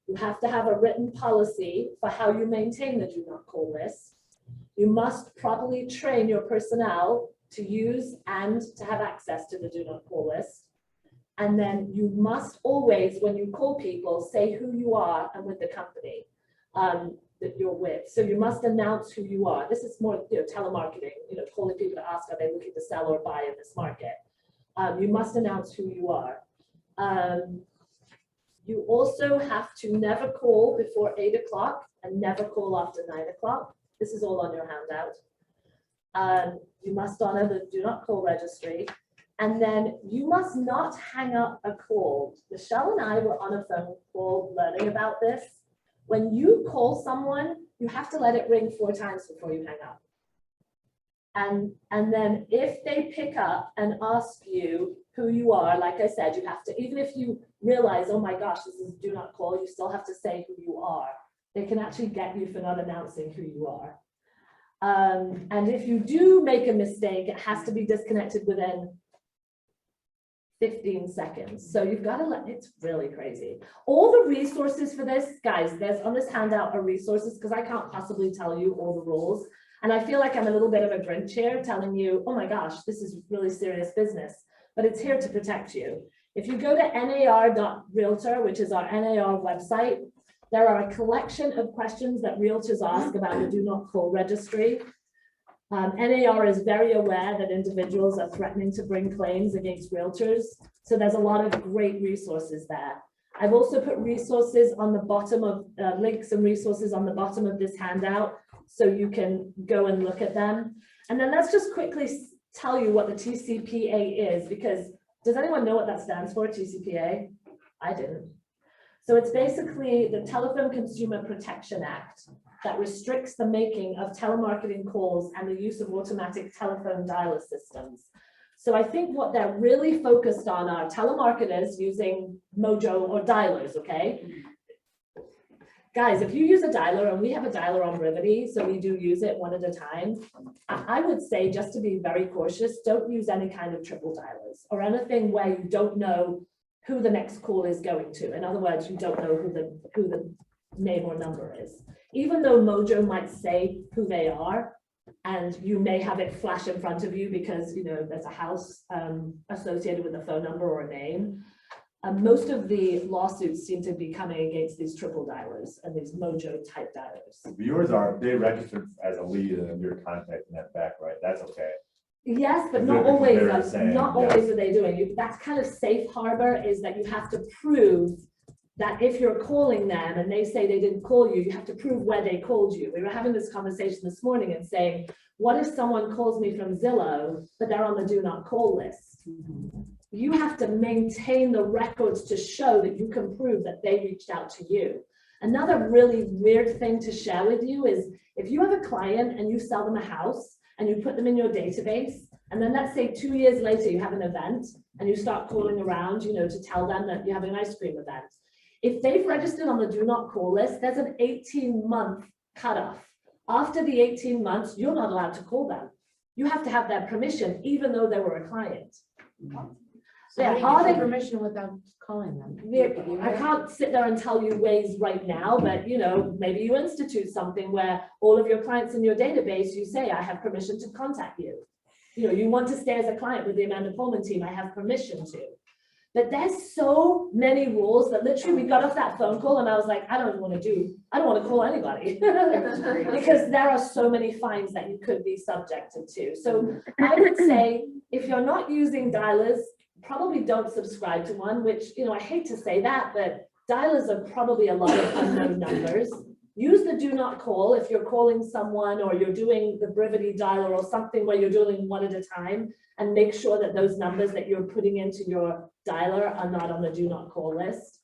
You have to have a written policy for how you maintain the do not call list. You must properly train your personnel to use and to have access to the do not call list. And then you must always, when you call people, say who you are and with the company that you're with. So you must announce who you are. This is more, telemarketing, calling people to ask, are they looking to sell or buy in this market? You must announce who you are. You also have to never call before 8 o'clock and never call after 9 o'clock. This is all on your handout. You must honor the do not call registry. And then you must not hang up a call. Michelle and I were on a phone call learning about this. When you call someone, you have to let it ring 4 times before you hang up. And then if they pick up and ask you who you are, like I said, you have to, even if you realize, oh my gosh, this is do not call, you still have to say who you are. They can actually get you for not announcing who you are. And if you do make a mistake, it has to be disconnected within 15 seconds. So you've got to it's really crazy. All the resources for this, guys, there's on this handout are resources because I can't possibly tell you all the rules. And I feel like I'm a little bit of a Grinch here telling you, oh my gosh, this is really serious business, but it's here to protect you. If you go to nar.realtor, which is our NAR website, there are a collection of questions that realtors ask about the do not call registry. NAR is very aware that individuals are threatening to bring claims against realtors. So there's a lot of great resources there. I've also put resources on the bottom of links and resources on the bottom of this handout so you can go and look at them. And then let's just quickly tell you what the TCPA is, because does anyone know what that stands for, TCPA? I didn't. So it's basically the Telephone Consumer Protection Act that restricts the making of telemarketing calls and the use of automatic telephone dialer systems. So I think what they're really focused on are telemarketers using Mojo or dialers, okay? Guys, if you use a dialer, and we have a dialer on Rivety, so we do use it one at a time, I would say, just to be very cautious, don't use any kind of triple dialers or anything where you don't know who the next call is going to. In other words, you don't know who the name or number is. Even though Mojo might say who they are, and you may have it flash in front of you because there's a house associated with a phone number or a name. Most of the lawsuits seem to be coming against these triple dialers and these Mojo type dialers. Yours they registered as a lead and you're contacting that back, right? That's okay. Yes, but Is not it always. because they were saying, Not yes. always are they doing. That's kind of safe harbor, is that you have to prove that if you're calling them and they say they didn't call you, you have to prove where they called you. We were having this conversation this morning and saying, what if someone calls me from Zillow, but they're on the do not call list? You have to maintain the records to show that you can prove that they reached out to you. Another really weird thing to share with you is if you have a client and you sell them a house and you put them in your database, and then let's say 2 years later you have an event and you start calling around, to tell them that you have an ice cream event. If they've registered on the do not call list, there's an 18-month cutoff. After the 18 months, you're not allowed to call them. You have to have their permission, even though they were a client. So Yeah, how do you they- get permission without calling them? I can't sit there and tell you ways right now, but maybe you institute something where all of your clients in your database, you say, I have permission to contact you. You want to stay as a client with the Amanda Pullman team, I have permission to. But there's so many rules that literally we got off that phone call and I was like, I don't want to call anybody. Because there are so many fines that you could be subjected to. So I would say if you're not using dialers, probably don't subscribe to one, which, I hate to say that, but dialers are probably a lot of unknown numbers. Use the do not call if you're calling someone or you're doing the Brevity dialer or something where you're doing one at a time, and make sure that those numbers that you're putting into your dialer are not on the do not call list.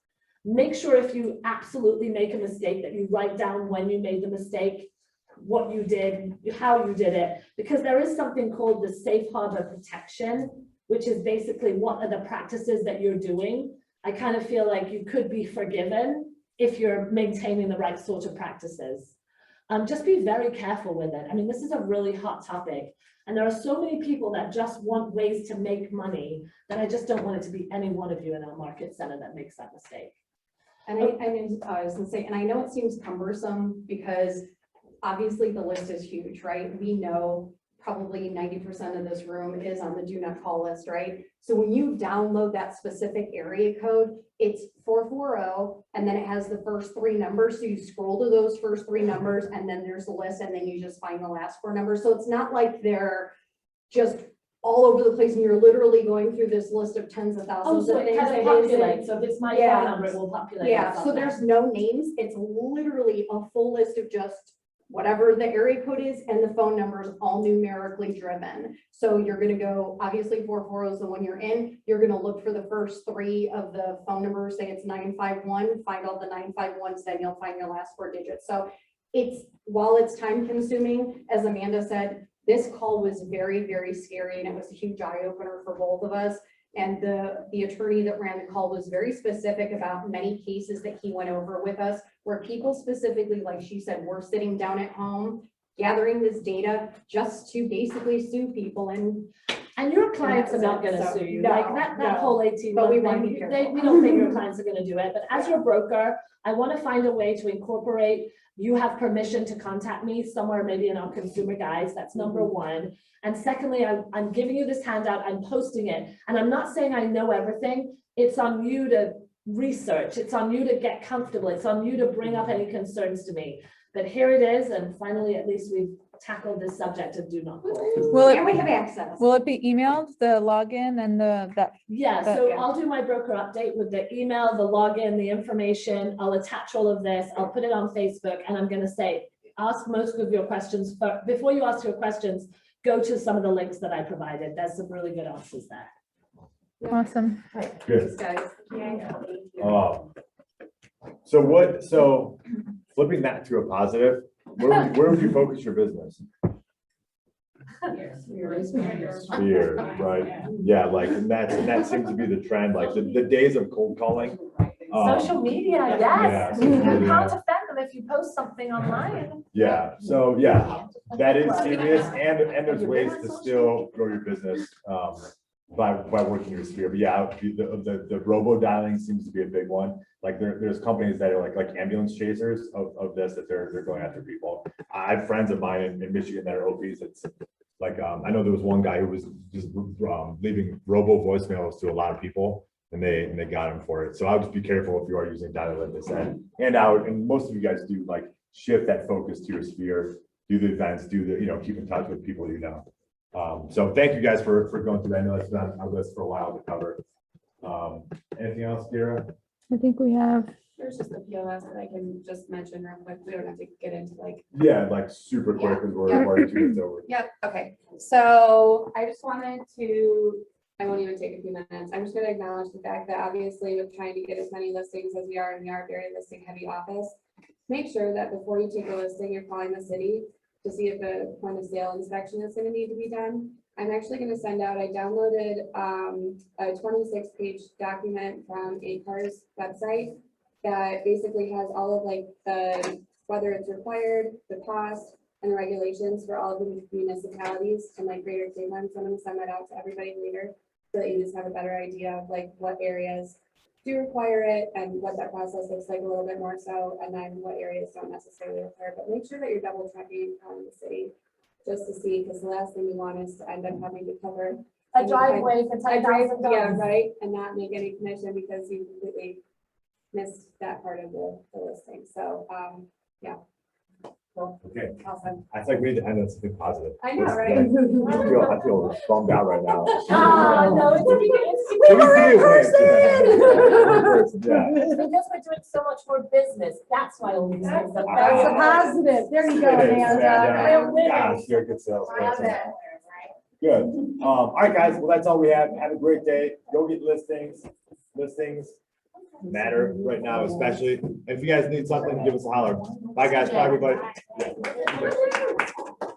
Make sure if you absolutely make a mistake that you write down when you made the mistake, what you did, how you did it, because there is something called the safe harbor protection, which is basically what are the practices that you're doing. I kind of feel like you could be forgiven if you're maintaining the right sort of practices. Just be very careful with it. I mean, this is a really hot topic, and there are so many people that just want ways to make money that I just don't want it to be any one of you in our market center that makes that mistake. And I was gonna say, and I know it seems cumbersome because obviously the list is huge, right? We know probably 90% of this room is on the do not call list, right? So when you download that specific area code, it's 440, and then it has the first 3 numbers. So you scroll to those first 3 numbers, and then there's a list, and then you just find the last 4 numbers. So it's not like they're just all over the place, and you're literally going through this list of tens of thousands so of it names. kind of populates. So if it's my phone number, it will populate. Yeah, so there's no names. It's literally a full list of just whatever the area code is, and the phone number is all numerically driven. So you're going to go, obviously 440 is the one you're in. You're going to look for the first 3 of the phone numbers, say it's 951, find all the 951s, then you'll find your last 4 digits. So while it's time consuming, as Amanda said, This call was very, very scary and it was a huge eye opener for both of us. And the attorney that ran the call was very specific about many cases that he went over with us, where people specifically, like she said, were sitting down at home, gathering this data just to basically sue people And your clients are not gonna So, sue you, no, like that no. whole 18 But we month wanna be thing, careful. we don't think your clients are gonna do it, but as your broker, I wanna find a way to incorporate, you have permission to contact me somewhere, maybe in our consumer guides, that's number one. And secondly, I'm giving you this handout, I'm posting it, and I'm not saying I know everything, it's on you to research, it's on you to get comfortable, it's on you to bring up any concerns to me. But here it is, and finally, at least we've tackled this subject of do not call. Will And we it, have access. will it be emailed, the login and that? Yeah, That- so yeah. I'll do my broker update with the email, the login, the information. I'll attach all of this. I'll put it on Facebook and I'm gonna say, ask most of your questions, but before you ask your questions, go to some of the links that I provided. There's some really good answers there. Awesome. Good. Guys. So flipping that to a positive, where would you focus your business? Sphere, right? Yeah, like, and that seems to be the trend, like the days of cold calling. Social media, yes. social You media. can't offend them if you post something online. Yeah, so yeah, that is serious, and there's ways to still grow your business, by working your sphere. But yeah, the robo dialing seems to be a big one. Like there's companies that are like ambulance chasers of this, that they're going after people. I have friends of mine in Michigan that are OPs. It's like, I know there was one guy who was just leaving robo voicemails to a lot of people, and they got him for it. So I would just be careful if you are using data like this, and most of you guys do like shift that focus to your sphere, do the events, do the, keep in touch with people you know. So thank you guys for going through that. I know it's been on our list for a while to cover. Anything else, Kira? I think we have. There's just a POS that I can just mention real quick. We don't have to get into like. Yeah, like super quick, because we're already 2 minutes over. Yep, okay. So I just wanted to, I won't even take a few minutes. I'm just gonna acknowledge the fact that obviously with trying to get as many listings as we are, and we are a very listing heavy office, make sure that before you take a listing, you're calling the city to see if a point of sale inspection is gonna need to be done. I'm actually gonna send out, I downloaded a 26-page document from ACAR's website that basically has all of like whether it's required, the cost, and the regulations for all of the municipalities and like greater Cleveland. So I'm gonna send that out to everybody later so that you just have a better idea of like what areas do require it and what that process looks like a little bit more so, and then what areas don't necessarily require. But make sure that you're double checking the city just to see, because the last thing we want is to end up having to cover A driveway for $10,000. Yeah, right, and not make any commission because you completely missed that part of the listing. So, yeah. Cool. Okay. Awesome. I think we need to end on something positive. I know, This- right? I feel bummed out right now. No, it's We we're in person. person. Yeah. It's because we're doing so much more business. That's why all these things are. That's a positive. There you go, It is, Amanda. man. Gosh, you're a good sales person. Good. All right, guys. Well, that's all we have. Have a great day. Go get listings. Listings matter right now, especially. If you guys need something, give us a holler. Bye, guys. Bye, everybody.